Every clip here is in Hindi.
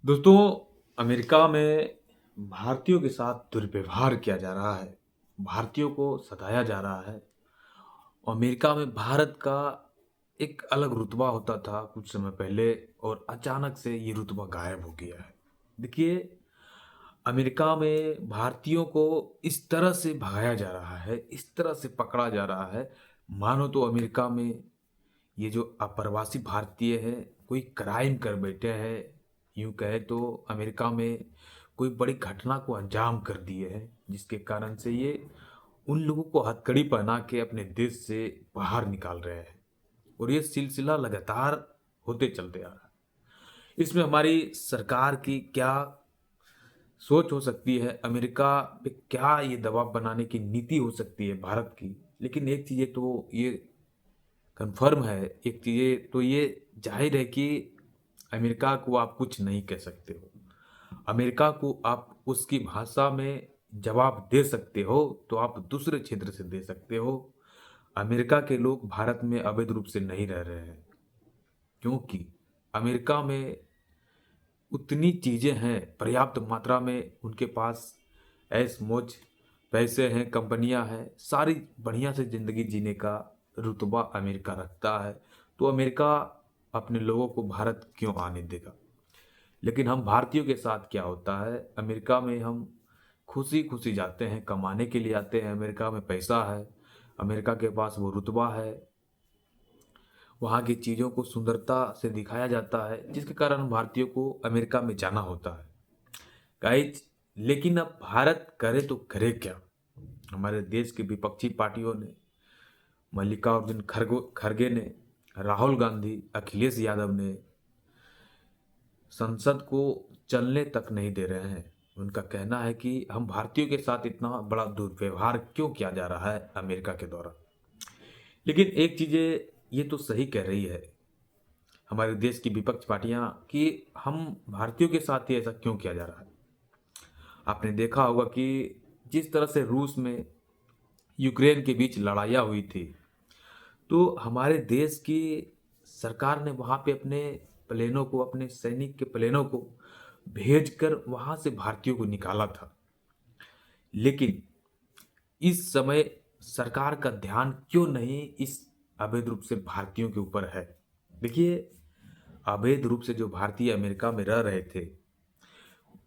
दोस्तों, अमेरिका में भारतीयों के साथ दुर्व्यवहार किया जा रहा है। भारतीयों को सताया जा रहा है। अमेरिका में भारत का एक अलग रुतबा होता था कुछ समय पहले और अचानक से ये रुतबा गायब हो गया है। देखिए, अमेरिका में भारतीयों को इस तरह से भगाया जा रहा है, इस तरह से पकड़ा जा रहा है, मानो तो अमेरिका में ये जो अप्रवासी भारतीय हैं, कोई क्राइम कर बैठे हैं। यूँ कहें तो अमेरिका में कोई बड़ी घटना को अंजाम कर दिए हैं, जिसके कारण से ये उन लोगों को हथकड़ी पहना के अपने देश से बाहर निकाल रहे हैं और ये सिलसिला लगातार होते चलते आ रहा है। इसमें हमारी सरकार की क्या सोच हो सकती है, अमेरिका पे क्या ये दबाव बनाने की नीति हो सकती है भारत की। लेकिन एक चीज़ तो ये कन्फर्म है, एक चीज़ तो ये जाहिर है कि अमेरिका को आप कुछ नहीं कह सकते हो। अमेरिका को आप उसकी भाषा में जवाब दे सकते हो तो आप दूसरे क्षेत्र से दे सकते हो। अमेरिका के लोग भारत में अवैध रूप से नहीं रह रहे हैं, क्योंकि अमेरिका में उतनी चीज़ें हैं, पर्याप्त मात्रा में उनके पास ऐश मौज पैसे हैं, कंपनियां हैं, सारी बढ़िया से ज़िंदगी जीने का रुतबा अमेरिका रखता है। तो अमेरिका अपने लोगों को भारत क्यों आने देगा। लेकिन हम भारतीयों के साथ क्या होता है, अमेरिका में हम खुशी खुशी जाते हैं, कमाने के लिए आते हैं। अमेरिका में पैसा है, अमेरिका के पास वो रुतबा है, वहाँ की चीज़ों को सुंदरता से दिखाया जाता है, जिसके कारण भारतीयों को अमेरिका में जाना होता है। गाइज, लेकिन अब भारत करे तो करे क्या। हमारे देश के विपक्षी पार्टियों ने, मल्लिकार्जुन खड़गे ने, राहुल गांधी, अखिलेश यादव ने संसद को चलने तक नहीं दे रहे हैं। उनका कहना है कि हम भारतीयों के साथ इतना बड़ा दुर्व्यवहार क्यों किया जा रहा है अमेरिका के द्वारा। लेकिन एक चीज़ें ये तो सही कह रही है हमारे देश की विपक्ष पार्टियां कि हम भारतीयों के साथ ही ऐसा क्यों किया जा रहा है। आपने देखा होगा कि जिस तरह से रूस में यूक्रेन के बीच लड़ाइयाँ हुई थी, तो हमारे देश की सरकार ने वहाँ पे अपने प्लेनों को, अपने सैनिक के प्लेनों को भेजकर वहाँ से भारतीयों को निकाला था। लेकिन इस समय सरकार का ध्यान क्यों नहीं इस अवैध रूप से भारतीयों के ऊपर है। देखिए, अवैध रूप से जो भारतीय अमेरिका में रह रहे थे,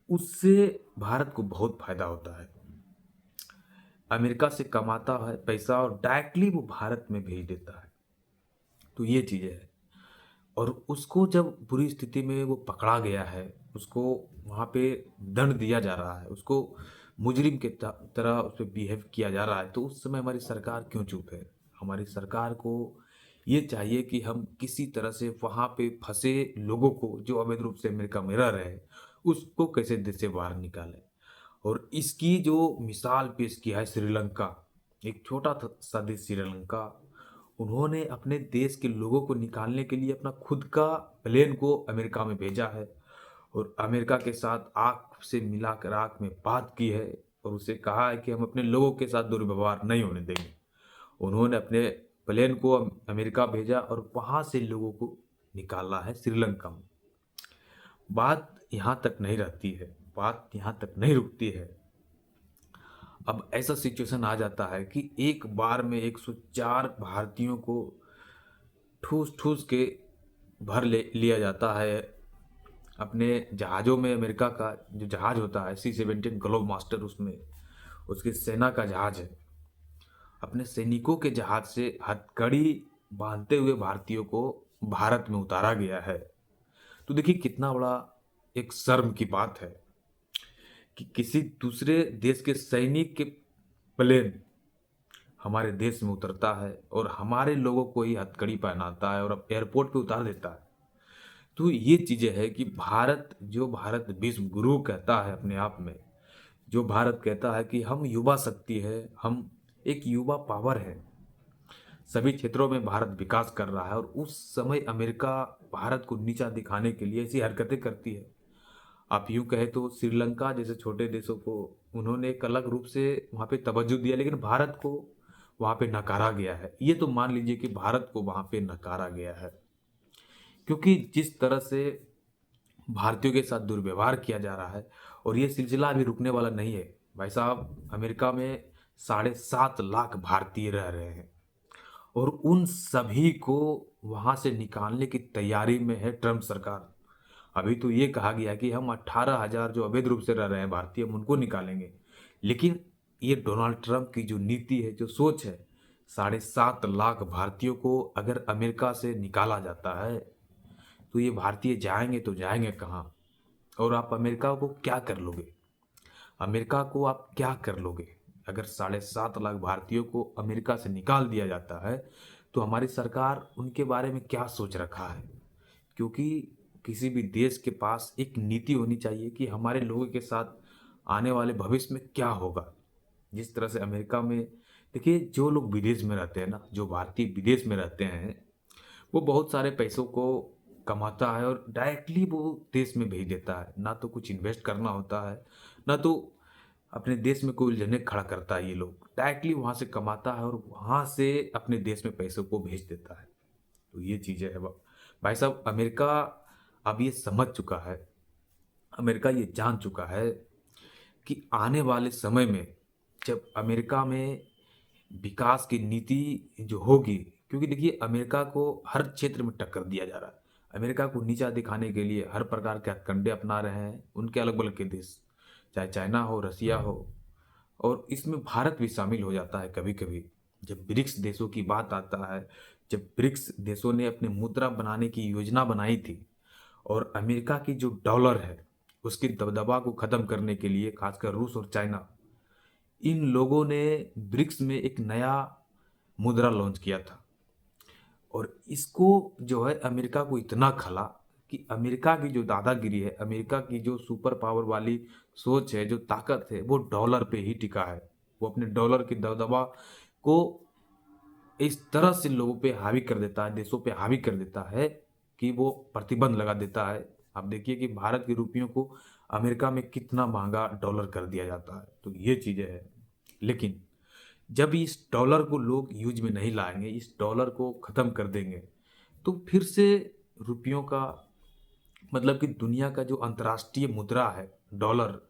उससे भारत को बहुत फायदा होता है। अमेरिका से कमाता है पैसा और डायरेक्टली वो भारत में भेज देता है। तो ये चीज़ें है। और उसको जब बुरी स्थिति में वो पकड़ा गया है, उसको वहाँ पे दंड दिया जा रहा है, उसको मुजरिम के तरह उस पे बिहेव किया जा रहा है, तो उस समय हमारी सरकार क्यों चुप है। हमारी सरकार को ये चाहिए कि हम किसी तरह से वहाँ पे फंसे लोगों को, जो अवैध रूप से अमेरिका में रह रहे हैं, उसको कैसे देश से बाहर निकालें। और इसकी जो मिसाल पेश किया है श्रीलंका, एक छोटा सा देश श्रीलंका, उन्होंने अपने देश के लोगों को निकालने के लिए अपना खुद का प्लेन को अमेरिका में भेजा है और अमेरिका के साथ आंख से मिलाकर आंख में बात की है और उसे कहा है कि हम अपने लोगों के साथ दुर्व्यवहार नहीं होने देंगे। उन्होंने अपने प्लेन को अमेरिका भेजा और वहाँ से लोगों को निकाला है श्रीलंका में। बात यहाँ तक नहीं रहती है, बात यहाँ तक नहीं रुकती है। अब ऐसा सिचुएशन आ जाता है कि एक बार में 104 भारतीयों को ठूस ठूस के भर ले लिया जाता है अपने जहाज़ों में। अमेरिका का जो जहाज़ होता है C-17 ग्लोब मास्टर, उसमें उसकी सेना का जहाज़ है। अपने सैनिकों के जहाज़ से हथकड़ी बांधते हुए भारतीयों को भारत में उतारा गया है। तो देखिए कितना बड़ा एक शर्म की बात है कि किसी दूसरे देश के सैनिक के प्लेन हमारे देश में उतरता है और हमारे लोगों को ही हथकड़ी पहनाता है और अब एयरपोर्ट पे उतार देता है। तो ये चीज़ें है कि भारत, जो भारत विश्व गुरु कहता है अपने आप में, जो भारत कहता है कि हम युवा शक्ति है, हम एक युवा पावर है, सभी क्षेत्रों में भारत विकास कर रहा है, और उस समय अमेरिका भारत को नीचा दिखाने के लिए ऐसी हरकतें करती है। आप यूं कहे तो श्रीलंका जैसे छोटे देशों को उन्होंने एक अलग रूप से वहाँ पे तवज्जो दिया, लेकिन भारत को वहाँ पे नकारा गया है। ये तो मान लीजिए कि भारत को वहाँ पे नकारा गया है, क्योंकि जिस तरह से भारतीयों के साथ दुर्व्यवहार किया जा रहा है और ये सिलसिला अभी रुकने वाला नहीं है। भाई साहब, अमेरिका में 7.5 लाख भारतीय रह रहे हैं और उन सभी को वहाँ से निकालने की तैयारी में है ट्रम्प सरकार। अभी तो ये कहा गया कि हम 18,000 जो अवैध रूप से रह रहे हैं भारतीय, हम उनको निकालेंगे। लेकिन ये डोनाल्ड ट्रंप की जो नीति है, जो सोच है, 7.5 लाख भारतीयों को अगर अमेरिका से निकाला जाता है तो ये भारतीय जाएंगे तो जाएंगे कहाँ? और आप अमेरिका को क्या कर लोगे? अमेरिका को आप क्या कर लोगे? अगर 7.5 लाख भारतीयों को अमेरिका से निकाल दिया जाता है तो हमारी सरकार उनके बारे में क्या सोच रखा है? क्योंकि किसी भी देश के पास एक नीति होनी चाहिए कि हमारे लोगों के साथ आने वाले भविष्य में क्या होगा। जिस तरह से अमेरिका में, देखिए, जो लोग विदेश में रहते हैं ना, जो भारतीय विदेश में रहते हैं, वो बहुत सारे पैसों को कमाता है और डायरेक्टली वो देश में भेज देता है। ना तो कुछ इन्वेस्ट करना होता है, ना तो अपने देश में कोई उलझने खड़ा करता है। ये लोग डायरेक्टली वहाँ से कमाता है और वहाँ से अपने देश में पैसों को भेज देता है। तो ये चीज़ें है भाई साहब। अमेरिका अब ये समझ चुका है, अमेरिका ये जान चुका है कि आने वाले समय में जब अमेरिका में विकास की नीति जो होगी, क्योंकि देखिए अमेरिका को हर क्षेत्र में टक्कर दिया जा रहा है। अमेरिका को नीचा दिखाने के लिए हर प्रकार के हथकंडे अपना रहे हैं उनके अलग अलग के देश, चाहे चाइना हो, रसिया हो, और इसमें भारत भी शामिल हो जाता है कभी कभी। जब ब्रिक्स देशों की बात आता है, जब ब्रिक्स देशों ने अपने मुद्रा बनाने की योजना बनाई थी और अमेरिका की जो डॉलर है उसकी दबदबा को खत्म करने के लिए, खासकर रूस और चाइना, इन लोगों ने ब्रिक्स में एक नया मुद्रा लॉन्च किया था। और इसको जो है अमेरिका को इतना खला कि अमेरिका की जो दादागिरी है, अमेरिका की जो सुपर पावर वाली सोच है, जो ताकत है, वो डॉलर पे ही टिका है। वो अपने डॉलर की दबदबा को इस तरह से लोगों पे हावी कर देता है, देशों पे हावी कर देता है कि वो प्रतिबंध लगा देता है। आप देखिए कि भारत के रुपयों को अमेरिका में कितना महंगा डॉलर कर दिया जाता है। तो ये चीज़ें हैं। लेकिन जब इस डॉलर को लोग यूज में नहीं लाएंगे, इस डॉलर को ख़त्म कर देंगे, तो फिर से रुपयों का, मतलब कि दुनिया का जो अंतर्राष्ट्रीय मुद्रा है डॉलर,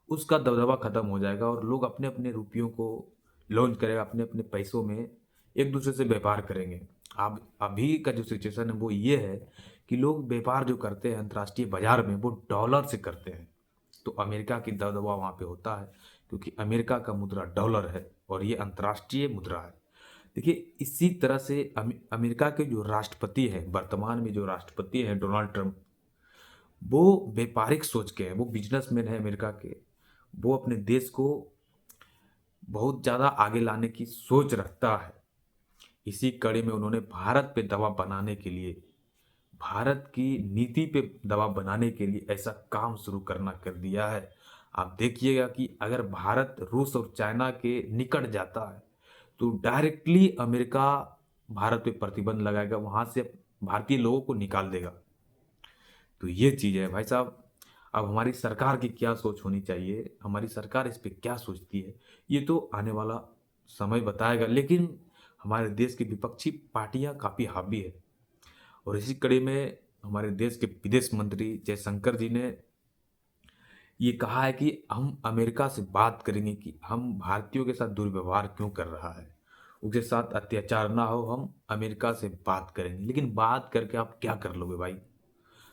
उसका दबदबा खत्म हो जाएगा और लोग अपने अपने रुपयों को लॉन्च करेगा, अपने अपने पैसों में एक दूसरे से व्यापार करेंगे। अब अभी का जो सिचुएशन है वो ये है कि लोग व्यापार जो करते हैं अंतर्राष्ट्रीय बाजार में, वो डॉलर से करते हैं। तो अमेरिका की दबदबा वहाँ पे होता है क्योंकि अमेरिका का मुद्रा डॉलर है और ये अंतर्राष्ट्रीय मुद्रा है। देखिए, इसी तरह से अमेरिका के जो राष्ट्रपति हैं, वर्तमान में जो राष्ट्रपति हैं डोनाल्ड ट्रंप, वो व्यापारिक सोच के हैं, वो बिजनेसमैन है अमेरिका के। वो अपने देश को बहुत ज़्यादा आगे लाने की सोच रखता है। इसी कड़ी में उन्होंने भारत पे दबाव बनाने के लिए, भारत की नीति पे दबाव बनाने के लिए ऐसा काम शुरू करना कर दिया है। आप देखिएगा कि अगर भारत रूस और चाइना के निकट जाता है तो डायरेक्टली अमेरिका भारत पे प्रतिबंध लगाएगा, वहाँ से भारतीय लोगों को निकाल देगा। तो ये चीज़ है भाई साहब। अब हमारी सरकार की क्या सोच होनी चाहिए, हमारी सरकार इस पे क्या सोचती है, ये तो आने वाला समय बताएगा। लेकिन हमारे देश की विपक्षी पार्टियां काफ़ी हावी है और इसी कड़ी में हमारे देश के विदेश मंत्री जयशंकर जी ने ये कहा है कि हम अमेरिका से बात करेंगे कि हम भारतीयों के साथ दुर्व्यवहार क्यों कर रहा है, उसके साथ अत्याचार ना हो, हम अमेरिका से बात करेंगे। लेकिन बात करके आप क्या कर लोगे भाई?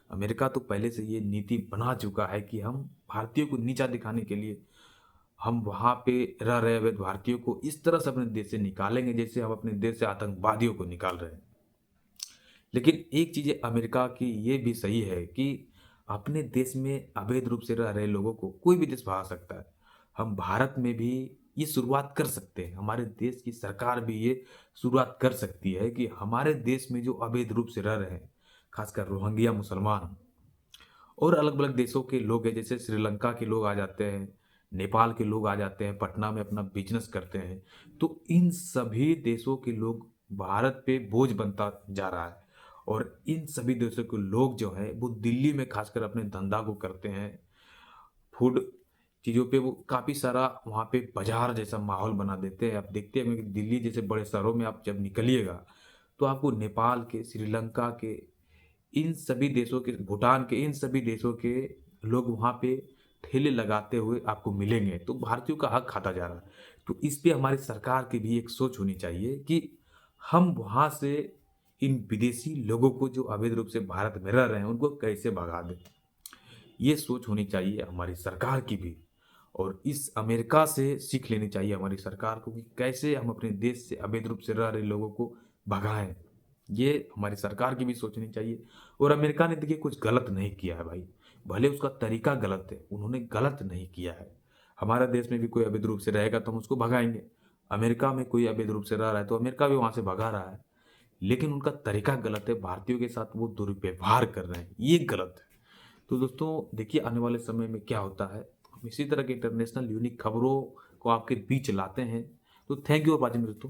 अमेरिका तो पहले से ये नीति बना चुका है कि हम भारतीयों को नीचा दिखाने के लिए हम वहाँ पे रह रहे हुए भारतीयों को इस तरह से अपने देश से निकालेंगे जैसे हम अपने देश से आतंकवादियों को निकाल रहे हैं। लेकिन एक चीज़ अमेरिका की ये भी सही है कि अपने देश में अवैध रूप से रह रहे लोगों को कोई भी देश भगा सकता है। हम भारत में भी ये शुरुआत कर सकते हैं, हमारे देश की सरकार भी ये शुरुआत कर सकती है कि हमारे देश में जो अवैध रूप से रह रहे हैं, खासकर रोहिंग्या मुसलमान और अलग अलग देशों के लोग हैं, जैसे श्रीलंका के लोग आ जाते हैं, नेपाल के लोग आ जाते हैं, पटना में अपना बिजनेस करते हैं। तो इन सभी देशों के लोग भारत पे बोझ बनता जा रहा है और इन सभी देशों के लोग जो है वो दिल्ली में खासकर अपने धंधा को करते हैं। फूड चीज़ों पे वो काफ़ी सारा वहाँ पे बाजार जैसा माहौल बना देते हैं। आप देखते हैं कि दिल्ली जैसे बड़े शहरों में आप जब निकलिएगा तो आपको नेपाल के, श्रीलंका के, इन सभी देशों के, भूटान के, इन सभी देशों के लोग वहाँ पे ठेले लगाते हुए आपको मिलेंगे, तो भारतीयों का हक खाता जा रहा है। तो इस पे हमारी सरकार की भी एक सोच होनी चाहिए कि हम वहाँ से इन विदेशी लोगों को जो अवैध रूप से भारत में रह रहे हैं उनको कैसे भगा दें। ये सोच होनी चाहिए हमारी सरकार की भी, और इस अमेरिका से सीख लेनी चाहिए हमारी सरकार को कि कैसे हम अपने देश से अवैध रूप से रह रहे लोगों को भगाएं। ये हमारी सरकार की भी सोचनी चाहिए। और अमेरिका ने देखिए कुछ गलत नहीं किया है भाई, भले उसका तरीका गलत है, उन्होंने गलत नहीं किया है। हमारे देश में भी कोई अवैध रूप से रहेगा तो हम उसको भगाएंगे। अमेरिका में कोई अवैध रूप से रह रहा है तो अमेरिका भी वहां से भगा रहा है। लेकिन उनका तरीका गलत है, भारतीयों के साथ वो दुर्व्यवहार कर रहे हैं, ये गलत है। तो दोस्तों देखिए आने वाले समय में क्या होता है, हम इसी तरह के इंटरनेशनल यूनिक खबरों को आपके बीच लाते हैं। तो थैंक यू फॉर वॉचिंग दोस्तों।